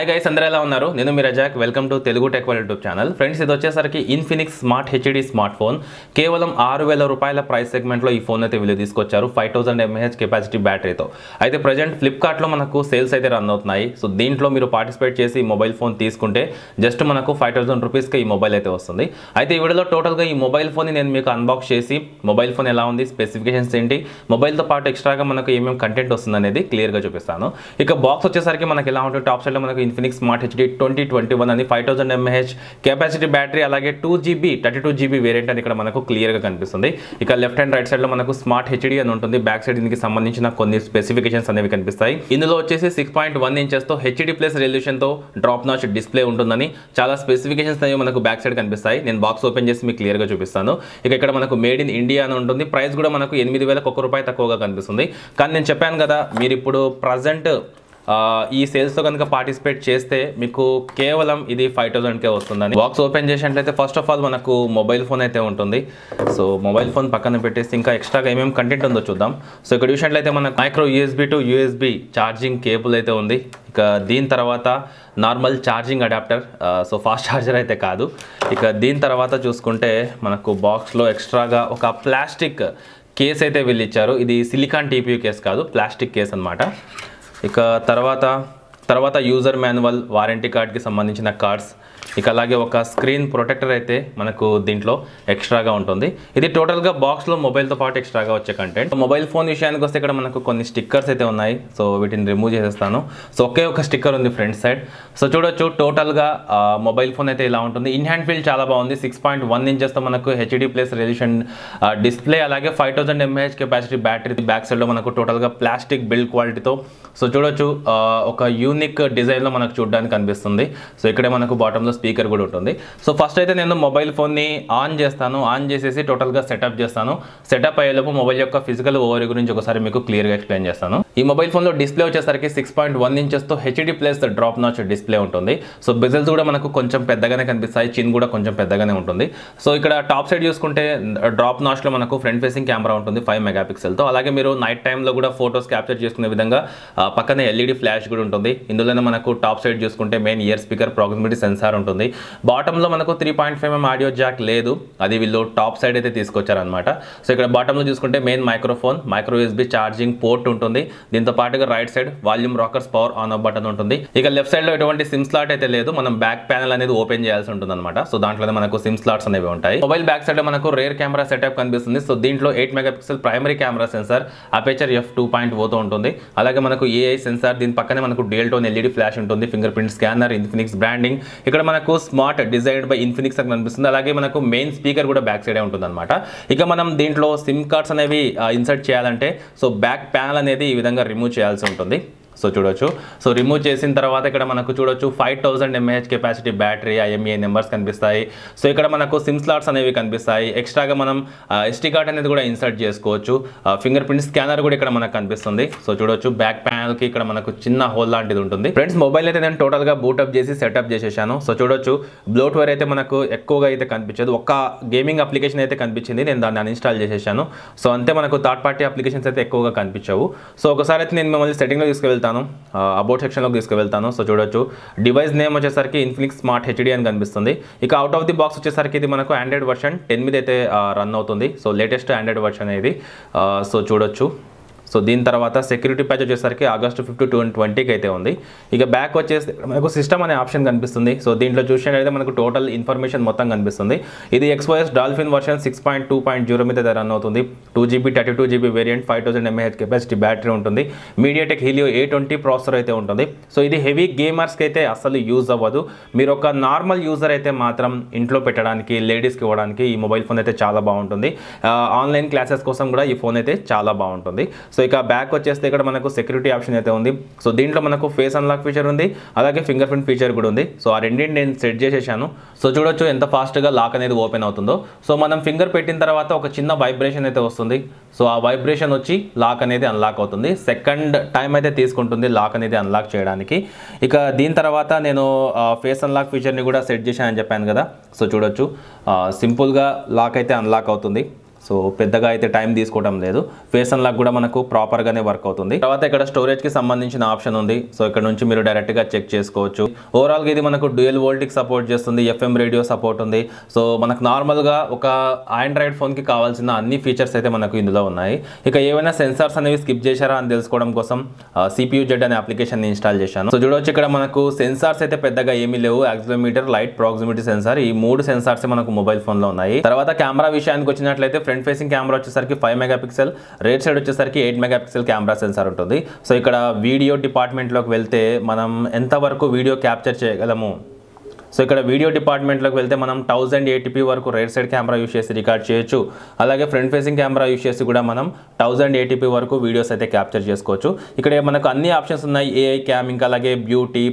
Hi guys, అందరూ ఎలా ఉన్నారు? నేను మీ Razak. Welcome to Telugu tech world YouTube channel. Friends, ఇది వచ్చేసరికి Infinix Smart HD smart phone. కేవలం 6000 రూపాయల ప్రైస్ సెగ్మెంట్లో ఈ ఫోన్ అయితే వీళ్ళు తీసుకొచ్చారు 5000 mAh కెపాసిటీ బ్యాటరీతో. అయితే ప్రజెంట్ ఫ్లిప్కార్ట్లో మనకు సేల్స్ అయితే రన్ అవుతున్నాయి. సో దీంట్లో మీరు పార్టిసిపేట్ చేసి మొబైల్ ఫోన్ తీసుకుంటే జస్ట్ మనకు 5000 రూపీస్కి ఈ మొబైల్ అయితే వస్తుంది. అయితే ఈ వీడియోలో టోటల్గా ఈ మొబైల్ ఫోన్ని నేను మీకు అన్బాక్స్ చేసి మొబైల్ ఫోన్ ఎలా ఉంది, స్పెసిఫికేషన్స్ ఏంటి, మొబైల్తో పాటు ఎక్స్ట్రాగా మనకు ఏమేమి కంటెంట్ వస్తుంది అనేది క్లియర్గా చూపిస్తాను. ఇక బాక్స్ వచ్చేసరికి మనకి ఎలా ఉంటుంది, టాప్ సైడ్లో మనకు ఇన్ఫినిక్స్ స్మార్ట్ హెచ్డి 2021 అని 5000 mAh కెపాసిటీ బ్యాటరీ, అలాగే 2GB 32GB వేరియంట్ అని ఇక్కడ మనకు క్లియర్గా కనిపిస్తుంది. ఇక లెఫ్ట్ అండ్ రైట్ సైడ్లో మనకు స్మార్ట్ హెచ్డి అని ఉంటుంది. బ్యాక్ సైడ్ దీనికి సంబంధించిన కొన్ని స్పెసిఫికేషన్స్ అనేవి కనిపిస్తాయి. ఇందులో వచ్చేసి 6.1 ఇంచెస్తో హెచ్డి ప్లస్ రెజల్యూషన్తో డ్రాప్ నాచ్ డిస్ప్లే ఉంటుందని చాలా స్పెసిఫికేషన్స్ అనేవి మనకు బ్యాక్ సైడ్ కనిపిస్తాయి. నేను బాక్స్ ఓపెన్ చేసి మీకు క్లియర్గా చూపిస్తాను. ఇక ఇక్కడ మనకు మేడ్ ఇన్ ఇండియా అని ఉంటుంది. ప్రైస్ కూడా మనకు 8000కు ₹1 తక్కువగా కనిపిస్తుంది. కానీ నేను చెప్పాను కదా, మీరు ఇప్పుడు ప్రజెంట్ ఈ సేల్స్తో కనుక పార్టిసిపేట్ చేస్తే మీకు కేవలం ఇది 5000కే వస్తుందని. బాక్స్ ఓపెన్ చేసినట్లయితే ఫస్ట్ ఆఫ్ ఆల్ మనకు మొబైల్ ఫోన్ అయితే ఉంటుంది. సో మొబైల్ ఫోన్ పక్కన పెట్టేసి ఇంకా ఎక్స్ట్రాగా ఏమేమి కంటెంట్ ఉందో చూద్దాం. సో ఇక్కడ చూసినట్లయితే మనకు micro USB to USB charging cable అయితే ఉంది. ఇక దీని తర్వాత normal charging adapter, so fast charger అయితే కాదు. ఇక దీని తర్వాత చూసుకుంటే మనకు బాక్స్లో ఎక్స్ట్రాగా ఒక ప్లాస్టిక్ కేస్ అయితే వీళ్ళు ఇచ్చారు. ఇది సిలికాన్ TPU కేస్ కాదు, ప్లాస్టిక్ కేస్ అనమాట. ఇక తర్వాత యూజర్ మాన్యువల్, వారంటీ కార్డ్కి సంబంధించిన కార్డ్స్, ఇక అలాగే ఒక స్క్రీన్ ప్రొటెక్టర్ అయితే మనకు దీంట్లో ఎక్స్ట్రాగా ఉంటుంది. ఇది టోటల్గా బాక్స్లో మొబైల్తో పాటు ఎక్స్ట్రాగా వచ్చే కంటెంట్. మొబైల్ ఫోన్ విషయానికి వస్తే ఇక్కడ మనకు కొన్ని స్టిక్కర్స్ అయితే ఉన్నాయి. సో వీటిని రిమూవ్ చేసేస్తాను. సో ఒకే ఒక స్టిక్కర్ ఉంది ఫ్రంట్ సైడ్. సో చూడొచ్చు టోటల్గా మొబైల్ ఫోన్ అయితే ఇలా ఉంటుంది. ఇన్ హ్యాండ్ ఫీల్ చాలా బాగుంది. 6.1 ఇంచెస్తో మనకు హెచ్డి ప్లస్ రెజల్యూషన్ డిస్ప్లే, అలాగే 5000 mAh కెపాసిటీ బ్యాటరీ. బ్యాక్ సైడ్లో మనకు టోటల్గా ప్లాస్టిక్ బిల్డ్ క్వాలిటీతో. సో చూడొచ్చు ఒక యూనిక్ డిజైన్లో మనకు చూడడానికి కనిపిస్తుంది. సో ఇక్కడే మనకు బాటంలో స్పీకర్ కూడా ఉంటుంది. సో ఫస్ట్ అయితే నేను మొబైల్ ఫోన్ని ఆన్ చేస్తాను. ఆన్ చేసేసి టోటల్గా సెటప్ చేస్తాను. సెటప్ అయ్యేలోపు మొబైల్ యొక్క ఫిజికల్ ఓవర్ గురించి ఒకసారి మీకు క్లియర్గా ఎక్స్ప్లెయిన్ చేస్తాను. ఈ మొబైల్ ఫోన్లో డిస్ప్లే వచ్చేసరికి 6.1 ఇంచెస్తో HD plus drop notch display ఉంటుంది. సో బెజల్స్ కూడా మనకు కొంచెం పెద్దగానే కనిపిస్తాయి. చిన్ కూడా కొంచెం పెద్దగానే ఉంటుంది. సో ఇక్కడ టాప్ సైడ్ చూసుకుంటే డ్రాప్ నాచ్లో మనకు ఫ్రంట్ ఫేసింగ్ కెమెరా ఉంటుంది 5 మెగాపిక్సెల్తో. అలాగే మీరు నైట్ టైంలో కూడా ఫొటోస్ క్యాప్చర్ చేసుకునే విధంగా పక్కనే LED ఫ్లాష్ కూడా ఉంటుంది. ఇందులోనే మనకు టాప్ సైడ్ చూసుకుంటే main year speaker, proximity sensor ఉంటుంది. బాటంలో మనకు 3.5mm ఆడియో జాక్ లేదు, అది వీళ్ళు టాప్ సైడ్ అయితే తీసుకొచ్చారనమాట. సో ఇక్కడ బాటంలో చూసుకుంటే main microphone, micro USB charging port ఉంటుంది. దీంతో పాటుగా right side volume rockers, power on off button ఉంటుంది. ఇక లెఫ్ట్ సైడ్ లో ఎటువంటి సిమ్ స్లాట్ అయితే లేదు. మనం బ్యాక్ ప్యానల్ అనేది ఓపెన్ చేయాల్సి ఉంటుంది అనమాట. సో దాంట్లోనే మనకు సిమ్ స్లాట్స్ అనేవి ఉంటాయి. మొబైల్ బ్యాక్ సైడ్ లో మనకు రేర్ కెమెరా సెటప్ కనిపిస్తుంది. సో దీంట్లో 8 megapixel primary camera sensor, aperture f2.0తో ఉంటుంది. అలాగే మనకు AI సెన్సార్, దీని పక్కనే మనకు డ్యూయల్ టోన్ LED ఫ్లాష్ ఉంటుంది. Fingerprint scanner, Infinix branding. ఇక్కడ మనకు స్మార్ట్ డిజైన్డ్ బై ఇన్ఫినిక్స్ అని కనిపిస్తుంది. అలాగే మనకు మెయిన్ స్పీకర్ కూడా బ్యాక్ సైడే ఉంటుంది అనమాట. ఇక మనం దీంట్లో సిమ్ కార్డ్స్ అనేవి ఇన్సర్ట్ చేయాలంటే సో బ్యాక్ ప్యానల్ అనేది ఈ విధంగా రిమూవ్ చేయాల్సి ఉంటుంది. సో చూడొచ్చు. సో రిమూవ్ చేసిన తర్వాత ఇక్కడ మనకు చూడొచ్చు 5000 mAh capacity battery, IMEI numbers కనిపిస్తాయి. సో ఇక్కడ మనకు సిమ్ స్లాట్స్ అనేవి కనిపిస్తాయి. ఎక్స్ట్రాగా మనం SD కార్డ్ అనేది కూడా ఇన్సర్ట్ చేసుకోవచ్చు. ఫింగర్ ప్రింట్ స్కానర్ కూడా ఇక్కడ మనకు కనిపిస్తుంది. సో చూడొచ్చు బ్యాక్ ప్యానల్కి ఇక్కడ మనకు చిన్న హోల్ లాంటిది ఉంటుంది. ఫ్రెండ్స్, మొబైల్ అయితే నేను టోటల్గా బూటప్ చేసి సెటప్ చేసేసాను. సో చూడొచ్చు బ్లోట్వేర్ అయితే మనకు ఎక్కువగా అయితే కనిపించదు. ఒక్క గేమింగ్ అప్లికేషన్ అయితే కనిపించింది, నేను దాన్ని అన్ఇన్స్టాల్ చేసేసాను. సో అంతే, మనకు థర్డ్ పార్టీ అప్లికేషన్స్ అయితే ఎక్కువగా కనిపించవు. సో ఒకసారి అయితే నేను మిమ్మల్ని సెట్టింగ్లో తీసుకువెళ్తాను, అబౌట్ సెక్షన్లోకి తీసుకువెళ్తాను. సో చూడొచ్చు డివైస్ నేమ్ వచ్చేసరికి ఇన్ఫినిక్స్ స్మార్ట్ హెచ్డి అని కనిపిస్తుంది. ఇక అవుట్ ఆఫ్ ది బాక్స్ వచ్చేసరికి ఇది మనకు ఆండ్రాయిడ్ వర్షన్ 10 మీద అయితే రన్ అవుతుంది. సో లేటెస్ట్ ఆండ్రాయిడ్ వర్షన్ అనేది. సో చూడొచ్చు. సో దీని తర్వాత సెక్యూరిటీ ప్యాచ్ వచ్చేసరికి August 5, 2020కి అయితే ఉంది. ఇక బ్యాక్ వచ్చేసి మనకు సిస్టమ్ అనే ఆప్షన్ కనిపిస్తుంది. సో దీంట్లో చూసినట్లయితే మనకు టోటల్ ఇన్ఫర్మేషన్ మొత్తం కనిపిస్తుంది. ఇది XOS డాల్ఫిన్ వర్షన్ 6.2.0 మీద రన్ అవుతుంది. 2GB 32GB variant, 5000 mAh capacity battery ఉంటుంది. మీడియాటెక్ హీలియో A20 ప్రాసెసర్ అయితే ఉంటుంది. సో ఇది హెవీ గేమర్స్కి అయితే అసలు యూజ్ అవ్వదు. మీరు ఒక నార్మల్ యూజర్ అయితే మాత్రం ఇంట్లో పెట్టడానికి, లేడీస్కి ఇవ్వడానికి ఈ మొబైల్ ఫోన్ అయితే చాలా బాగుంటుంది. ఆన్లైన్ క్లాసెస్ కోసం కూడా ఈ ఫోన్ అయితే చాలా బాగుంటుంది. సో ఇక బ్యాక్ వచ్చేస్తే ఇక్కడ మనకు సెక్యూరిటీ ఆప్షన్ అయితే ఉంది. సో దీంట్లో మనకు ఫేస్ అన్లాక్ ఫీచర్ ఉంది, అలాగే ఫింగర్ ప్రింట్ ఫీచర్ కూడా ఉంది. సో ఆ రెండింటిని నేను సెట్ చేసేసాను. సో చూడొచ్చు ఎంత ఫాస్ట్గా లాక్ అనేది ఓపెన్ అవుతుందో. సో మనం ఫింగర్ పెట్టిన తర్వాత ఒక చిన్న వైబ్రేషన్ అయితే వస్తుంది. సో ఆ వైబ్రేషన్ వచ్చి లాక్ అనేది అన్లాక్ అవుతుంది. సెకండ్ టైం అయితే తీసుకుంటుంది లాక్ అనేది అన్లాక్ చేయడానికి. ఇక దీని తర్వాత నేను ఫేస్ అన్లాక్ ఫీచర్ని కూడా సెట్ చేశానని చెప్పాను కదా. సో చూడొచ్చు సింపుల్గా లాక్ అయితే అన్లాక్ అవుతుంది. సో పెద్దగా అయితే టైం తీసుకోవడం లేదు. ఫేస్ అన్లాక్ కూడా మనకు ప్రాపర్గానే వర్క్ అవుతుంది. తర్వాత ఇక్కడ స్టోరేజ్కి సంబంధించిన ఆప్షన్ ఉంది. సో ఇక్కడ నుంచి మీరు డైరెక్ట్గా చెక్ చేసుకోవచ్చు. ఓవరాల్గా ఇది మనకు డ్యూయల్ వోల్ట్కి సపోర్ట్ చేస్తుంది, FM రేడియో సపోర్ట్ ఉంది. సో మనకు నార్మల్గా ఒక ఆండ్రాయిడ్ ఫోన్కి కావాల్సిన అన్ని ఫీచర్స్ అయితే మనకు ఇందులో ఉన్నాయి. ఇక ఏమైనా సెన్సార్స్ అనేవి స్కిప్ చేశారా అని తెలుసుకోవడం కోసం CPU-Z అనే అప్లికేషన్ ఇన్స్టాల్ చేశాను. సో చూడవచ్చు ఇక్కడ మనకు సెన్సార్స్ అయితే పెద్దగా ఏమీ లేవు. యాక్సిలరోమీటర్, లైట్, ప్రాక్సిమిటీ సెన్సార్, ఈ 3 సెన్సార్స్ మనకు మొబైల్ ఫోన్లో ఉన్నాయి. తర్వాత కెమెరా విషయానికి వచ్చినట్లయితే ఫ్రంట్ ఫేసింగ్ కెమెరా వచ్చేసరికి 5 మెగాపిక్సెల్, రేట్ సైడ్ వచ్చేసరికి 8 మెగాపిక్సెల్ కెమెరా సెన్సార్ ఉంటుంది. సో ఇక్కడ వీడియో డిపార్ట్మెంట్లోకి వెళ్తే మనం ఎంతవరకు వీడియో క్యాప్చర్ చేయగలము. సో ఇక్కడ వీడియో డిపార్ట్మెంట్లోకి వెళ్తే మనం 1080p వరకు రైట్ సైడ్ కెమెరా యూస్ చేసి రికార్డ్ చేయొచ్చు. అలాగే ఫ్రంట్ ఫేసింగ్ కెమెరా యూస్ చేసి కూడా మనం 1080p వరకు వీడియోస్ అయితే క్యాప్చర్ చేసుకోవచ్చు. ఇక్కడ మనకు అన్ని ఆప్షన్స్ ఉన్నాయి. AI క్యామ్, ఇంకా అలాగే బ్యూటీ,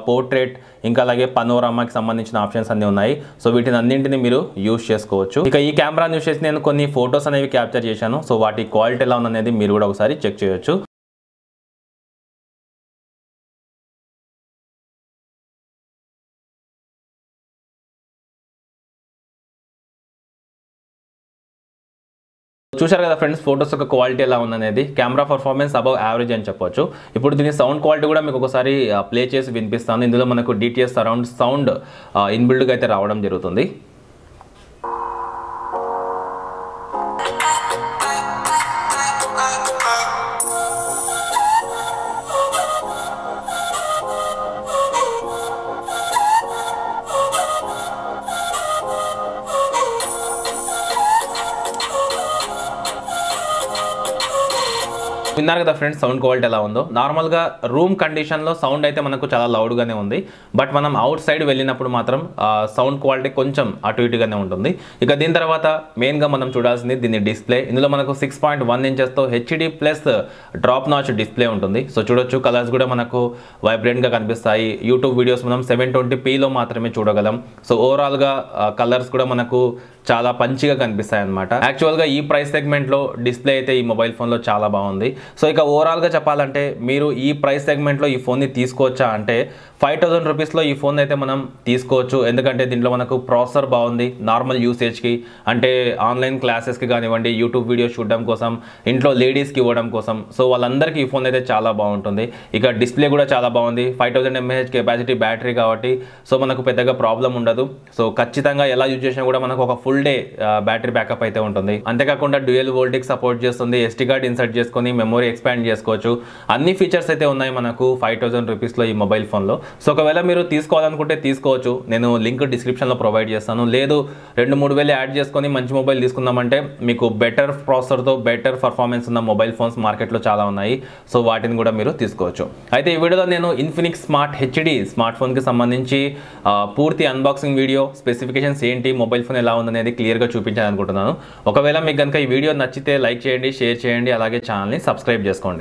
పోర్ట్రేట్, ఇంకా అలాగే పనోరామాకి సంబంధించిన ఆప్షన్స్ అన్నీ ఉన్నాయి. సో వీటిని అన్నింటినీ మీరు యూస్ చేసుకోవచ్చు. ఇక ఈ కెమెరాని యూస్ చేసి నేను కొన్ని ఫొటోస్ అనేవి క్యాప్చర్ చేశాను. సో వాటి క్వాలిటీ ఎలా ఉందనేది మీరు కూడా ఒకసారి చెక్ చేయొచ్చు. చూశారు కదా ఫ్రెండ్స్, ఫోటోస్ యొక్క క్వాలిటీ ఎలా ఉందనేది. కెమెరా పర్ఫార్మెన్స్ అబవ్ యావరేజ్ అని చెప్పొచ్చు. ఇప్పుడు దీని సౌండ్ క్వాలిటీ కూడా మీకు ఒకసారి ప్లే చేసి వినిపిస్తాను. ఇందులో మనకు DTS సరౌండ్ సౌండ్ ఇన్బిల్డ్గా అయితే రావడం జరుగుతుంది. విన్నారు కదా ఫ్రెండ్స్, సౌండ్ క్వాలిటీ ఎలా ఉందో. నార్మల్గా రూమ్ కండిషన్లో సౌండ్ అయితే మనకు చాలా లౌడ్గానే ఉంది. బట్ మనం అవుట్ సైడ్ వెళ్ళినప్పుడు మాత్రం సౌండ్ క్వాలిటీ కొంచెం అటు ఇటుగానే ఉంటుంది. ఇక దీని తర్వాత మెయిన్గా మనం చూడాల్సింది దీని డిస్ప్లే. ఇందులో మనకు 6.1 ఇంచెస్తో HD+ డ్రాప్ నాచ్ డిస్ప్లే ఉంటుంది. సో చూడొచ్చు, కలర్స్ కూడా మనకు వైబ్రెంట్గా కనిపిస్తాయి. యూట్యూబ్ వీడియోస్ మనం 720pలో మాత్రమే చూడగలం. సో ఓవరాల్గా కలర్స్ కూడా మనకు చాలా పంచిగా కనిపిస్తాయి అన్నమాట. యాక్చువల్గా ఈ ప్రైస్ సెగ్మెంట్లో డిస్ప్లే అయితే ఈ మొబైల్ ఫోన్లో చాలా బాగుంది. సో ఇక ఓవరాల్గా చెప్పాలంటే మీరు ఈ ప్రైస్ సెగ్మెంట్లో ఈ ఫోన్ని తీసుకోవచ్చా అంటే 5000 రూపీస్లో ఈ ఫోన్ అయితే మనం తీసుకోవచ్చు. ఎందుకంటే దీంట్లో మనకు ప్రాసెసర్ బాగుంది, నార్మల్ యూసేజ్కి అంటే ఆన్లైన్ క్లాసెస్కి కానివ్వండి, యూట్యూబ్ వీడియోస్ చూడడం కోసం, ఇంట్లో లేడీస్కి ఇవ్వడం కోసం, సో వాళ్ళందరికీ ఈ ఫోన్ అయితే చాలా బాగుంటుంది. ఇక డిస్ప్లే కూడా చాలా బాగుంది. 5000 mAh కెపాసిటీ బ్యాటరీ కాబట్టి సో మనకు పెద్దగా ప్రాబ్లం ఉండదు. సో ఖచ్చితంగా ఎలా యూజ్ చేసినా కూడా మనకు ఒక ఫుల్ డే బ్యాటరీ బ్యాకప్ అయితే ఉంటుంది. అంతేకాకుండా డ్యూయల్ వోల్ట్కి సపోర్ట్ చేస్తుంది. SD కార్డ్ ఇన్సర్ట్ చేసుకొని మెమరీ ఎక్స్పాండ్ చేసుకోవచ్చు. అన్ని ఫీచర్స్ అయితే ఉన్నాయి మనకు 5000 రూపీస్లో ఈ మొబైల్ ఫోన్లో. సో ఒకవేళ మీరు తీసుకోవాలనుకుంటే తీసుకోవచ్చు. నేను లింక్ డిస్క్రిప్షన్లో ప్రొవైడ్ చేస్తాను. లేదు 2-3 వేలు యాడ్ చేసుకొని మంచి మొబైల్ తీసుకుందామంటే మీకు బెటర్ ప్రాసెసర్తో బెటర్ పర్ఫార్మెన్స్ ఉన్న మొబైల్ ఫోన్స్ మార్కెట్లో చాలా ఉన్నాయి. సో వాటిని కూడా మీరు తీసుకోవచ్చు. అయితే ఈ వీడియోలో నేను ఇన్ఫినిక్స్ స్మార్ట్ HD స్మార్ట్ ఫోన్కి సంబంధించి పూర్తి అన్బాక్సింగ్ వీడియో, స్పెసిఫికేషన్స్ ఏంటి, మొబైల్ ఫోన్ ఎలా ఉందనేది క్లియర్గా చూపించాలనుకుంటున్నాను. ఒకవేళ మీకు కనుక ఈ వీడియో నచ్చితే లైక్ చేయండి, షేర్ చేయండి, అలాగే ఛానల్ని సబ్స్క్రైబ్ చేసుకోండి.